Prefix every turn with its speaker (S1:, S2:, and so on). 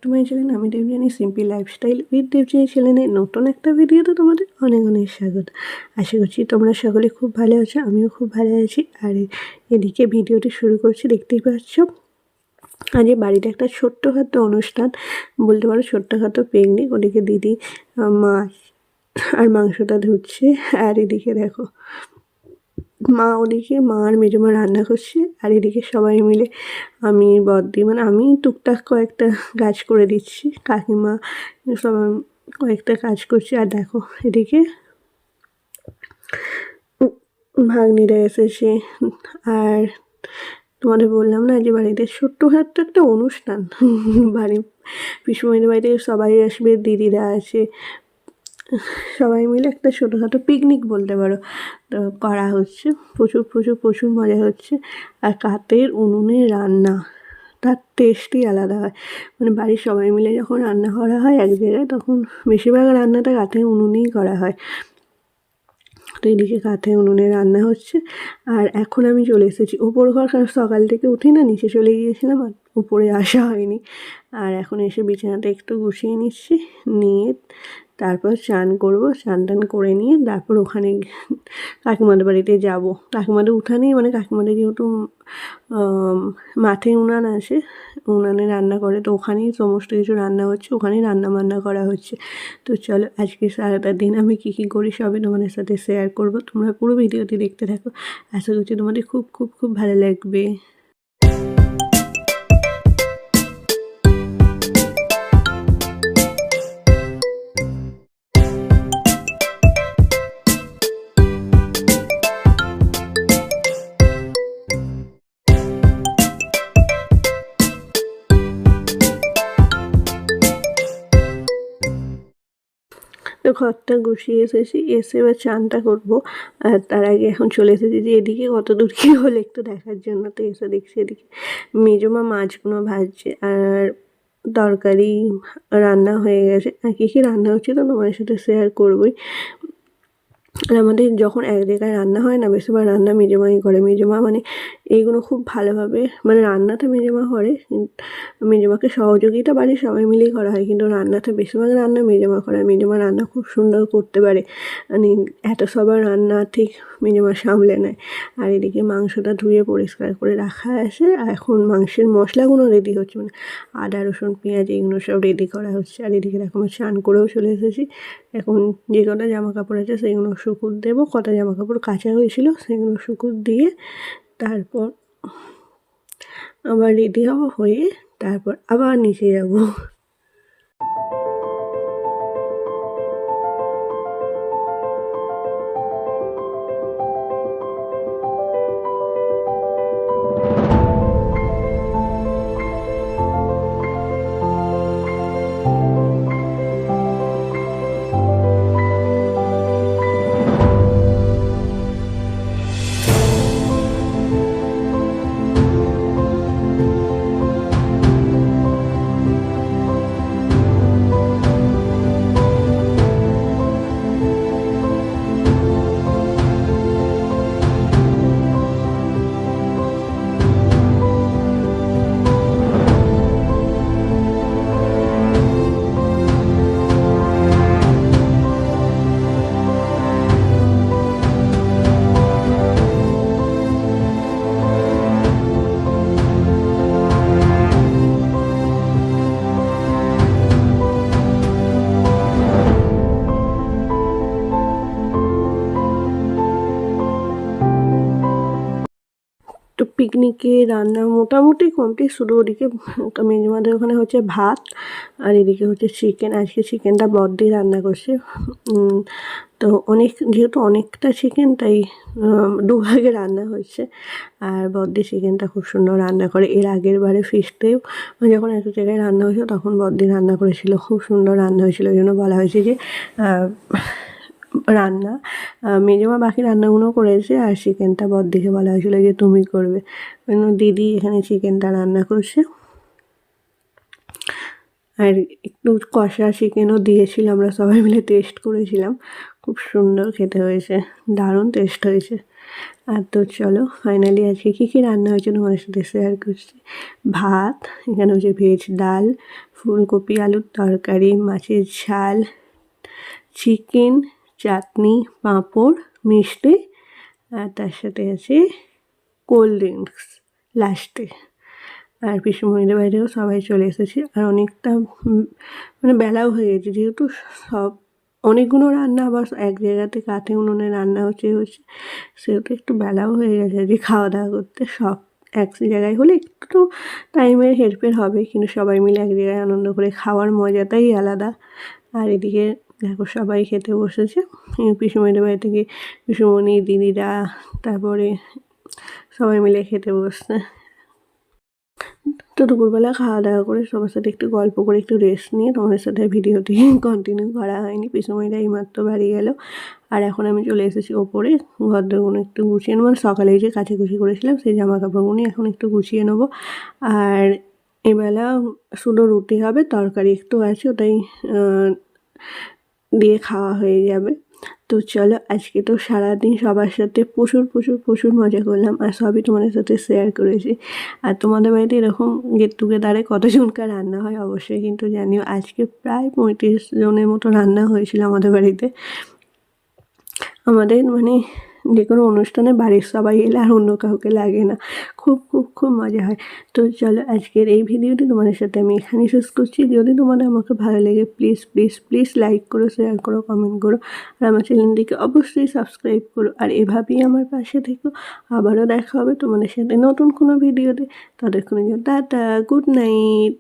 S1: Two my channel. আমি Debjani, simple lifestyle with Debjani চ্যানেলের নতুন একটা ভিডিওতে তোমাদের অনেক অনেক স্বাগত। আশা করছি তোমরা সকলে খুব ভালো আছো, আমিও খুব ভালো আছি। আর এদিকে ভিডিওটি শুরু করছি, দেখতেই পাচ্ছ। আজ বাড়িতে একটা ছোট্টখাটো অনুষ্ঠান, বলতে পারো ছোট্টখাটো পিকনিক। ওদিকে দিদি মাছ আর মাংসটা ধুচ্ছে, আর এদিকে দেখো মা, ওদিকে মা আর মেজমা রান্না করছে, আর এদিকে সবাই মিলে আমি বড়দি, মানে আমি টুকটাক কয়েকটা কাজ করে দিচ্ছি, কাকিমা সবাই কয়েকটা কাজ করছে। আর দেখো এদিকে ভাগ্নিরা এসেছে। আর তোমাদের বললাম না যে বাড়িতে ছোট্টখাটো একটা অনুষ্ঠান, বাড়ি পিসুমণির বাড়িতে সবাই আসবে, দিদিরা আছে, সবাই মিলে একটা ছোটোখাটো পিকনিক বলতে পারো তো করা হচ্ছে। প্রচুর প্রচুর প্রচুর মজা হচ্ছে। আর কাঠের উনুনে রান্না, তার টেস্টই আলাদা হয়। মানে বাড়ির সবাই মিলে যখন রান্না করা হয় এক জায়গায়, তখন বেশিরভাগ রান্নাটা কাঠের উনুনেই করা হয়। তো এদিকে কাঠের উনুনে রান্না হচ্ছে। আর এখন আমি চলে এসেছি উপর ঘর, কারণ সকাল থেকে উঠি না, নিচে চলে গিয়েছিলাম আর উপরে আসা হয়নি। আর এখন এসে বিছানাটা একটু গুছিয়ে নিচ্ছি, নিয়ে তারপর চান করবো। চান টান করে নিয়ে তারপর ওখানে কাকিমাদের বাড়িতে যাব। কাকিমাদের উঠানেই, মানে কাকিমাদের যেহেতু মাঠে উনান আছে, উনানে রান্না করে, তো ওখানেই সমস্ত কিছু রান্না হচ্ছে, ওখানেই রান্না বান্না করা হচ্ছে। তো চলো আজকে সারাটা দিন আমি কী কী করি সবই তোমাদের সাথে শেয়ার করবো। তোমরা পুরো ভিডিওটি দেখতে থাকো, আশা করছি তোমাদের খুব খুব খুব ভালো লাগবে। তো ঘরটা গুছিয়ে এসেছি, এসে এবার চানটা করবো। আর তার আগে এখন চলে এসেছি যে এদিকে কত দূর কী হলো একটু দেখার জন্য। তো এসে দেখছি এদিকে মেজমা মাছগুলো ভাজছে, আর তরকারি রান্না হয়ে গেছে। আর কী কী রান্না হচ্ছে তো তোমাদের সাথে শেয়ার করবোই। আর আমাদের যখন এক জায়গায় রান্না হয় না, বেশিরভাগ রান্না মেজমাই করে। মেজমা মানে এইগুলো খুব ভালোভাবে, মানে রান্নাটা মেজমা করে, মেজমাকে সহযোগিতা বাড়ির সবাই মিলেই করা হয়, কিন্তু রান্নাটা বেশিরভাগ রান্না মেজমা করে। মেজমা রান্না খুব সুন্দর করতে পারে, মানে এত সবার রান্না ঠিক মেজমা সামলে নেয়। আর এদিকে মাংসটা ধুয়ে পরিষ্কার করে রাখা আছে, আর এখন মাংসের মশলাগুলো রেডি হচ্ছে, মানে আদা রসুন পেঁয়াজ এগুলো সব রেডি করা হচ্ছে। আর এদিকে দেখো আমার স্নান করেও চলে এসেছি। এখন যে কটা জামা কাপড় আছে সেগুলো শুকুর দেবো, কটা জামা কাপড় কাচা হয়েছিল সেগুলো শুকুর দিয়ে তারপর আবার রেডি হবো, হয়ে তারপর আবার নিচে যাবো। তো পিকনিকে রান্না মোটামুটি কমপ্লিট, শুধু ওদিকে মেজমাদের ওখানে হচ্ছে ভাত, আর এদিকে হচ্ছে চিকেন। আজকে চিকেনটা বড়দি রান্না করছে। তো যেহেতু অনেকটা চিকেন, তাই দুভাগে রান্না হচ্ছে। আর বড়দি চিকেনটা খুব সুন্দর রান্না করে। এর আগের বারে ফিস্টেও যখন এক জায়গায় রান্না হয়েছিল, তখন বড়দি রান্না করেছিল, খুব সুন্দর রান্না হয়েছিল। ওই জন্য বলা হয়েছে যে রান্না মেজমা বাকি রান্নাগুলো করেছে, আর চিকেনটা বড়দিকে বলা হয়েছিল যে তুমি করবে। দিদি এখানে চিকেনটা রান্না করছে। আর একটু কষা চিকেনও দিয়েছিল, আমরা সবাই মিলে টেস্ট করেছিলাম, খুব সুন্দর খেতে হয়েছে, দারুণ টেস্ট হয়েছে। আর তো চলো ফাইনালি আজকে কী কী রান্না হয়েছে তোমাদের সাথে শেয়ার করছি। ভাত, এখানে হচ্ছে ভেজ ডাল, ফুলকপি আলুর তরকারি, মাছের ঝাল, চিকেন, চাটনি, পাঁপড়, মিষ্টি, আর তার সাথে আছে কোল্ড ড্রিঙ্কস লাস্টে। আর পিসিমণিদের বাইরেও সবাই চলে এসেছে। আর অনেকটা মানে বেলাও হয়ে গেছে, যেহেতু সব অনেকগুলো রান্না আবার এক জায়গাতে কাঠে উনুনে রান্না হচ্ছে সেহেতু একটু বেলাও হয়ে গেছে যে খাওয়া দাওয়া করতে। সব এক জায়গায় হলে একটু টাইমের হেরফের হবে, কিন্তু সবাই মিলে এক জায়গায় আনন্দ করে খাওয়ার মজাটাই আলাদা। আর এদিকে দেখো সবাই খেতে বসেছে, পিসিমণিদের বাড়ি থেকে পিসিমণি, দিদিরা, তারপরে সবাই মিলে খেতে বসছে। তো দুপুরবেলা খাওয়া দাওয়া করে সবার সাথে একটু গল্প করে একটু রেস্ট নিয়ে তোমাদের সাথে ভিডিওটি কন্টিনিউ করা হয়নি। পিসুমণিরা এইমাত্র বাড়ি গেল, আর এখন আমি চলে এসেছি ওপরে ঘরদোরগুলো একটু গুছিয়ে নেবো। সকালেই যে কাচাকুচি করেছিলাম সেই জামা কাপড়গুলো এখন একটু গুছিয়ে নেবো। আর এবেলা শুধু রুটি হবে, তরকারি একটু আছে, ওটাই দিয়ে খাওয়া হয়ে যাবে। তো চলো আজকে তো সারাদিন সবার সাথে প্রচুর প্রচুর প্রচুর মজা করলাম, আর সবই তোমাদের সাথে শেয়ার করেছি। আর তোমাদের বাড়িতে এরকম গেট টুগেদারে কতজনকার রান্না হয় অবশ্যই কিন্তু জানিও। আজকে প্রায় 35 জনের মতো রান্না হয়েছিল আমাদের বাড়িতে। আমাদের মানে যে কোনো অনুষ্ঠানে বাড়ির সবাই এলে আর অন্য কাউকে লাগে না, খুব খুব খুব মজা হয়। তো চলো আজকের এই ভিডিওটি তোমাদের সাথে আমি এখানেই শেষ করছি। যদি তোমাদের আমাকে ভালো লাগে প্লিজ প্লিজ প্লিজ লাইক করো, শেয়ার করো, কমেন্ট করো, আর আমার চ্যানেলটিকে অবশ্যই সাবস্ক্রাইব করো। আর এভাবেই আমার পাশে থেকো। আবারও দেখা হবে তোমাদের সাথে নতুন কোনো ভিডিওতে। ততক্ষণের জন্য টাটা, গুড নাইট।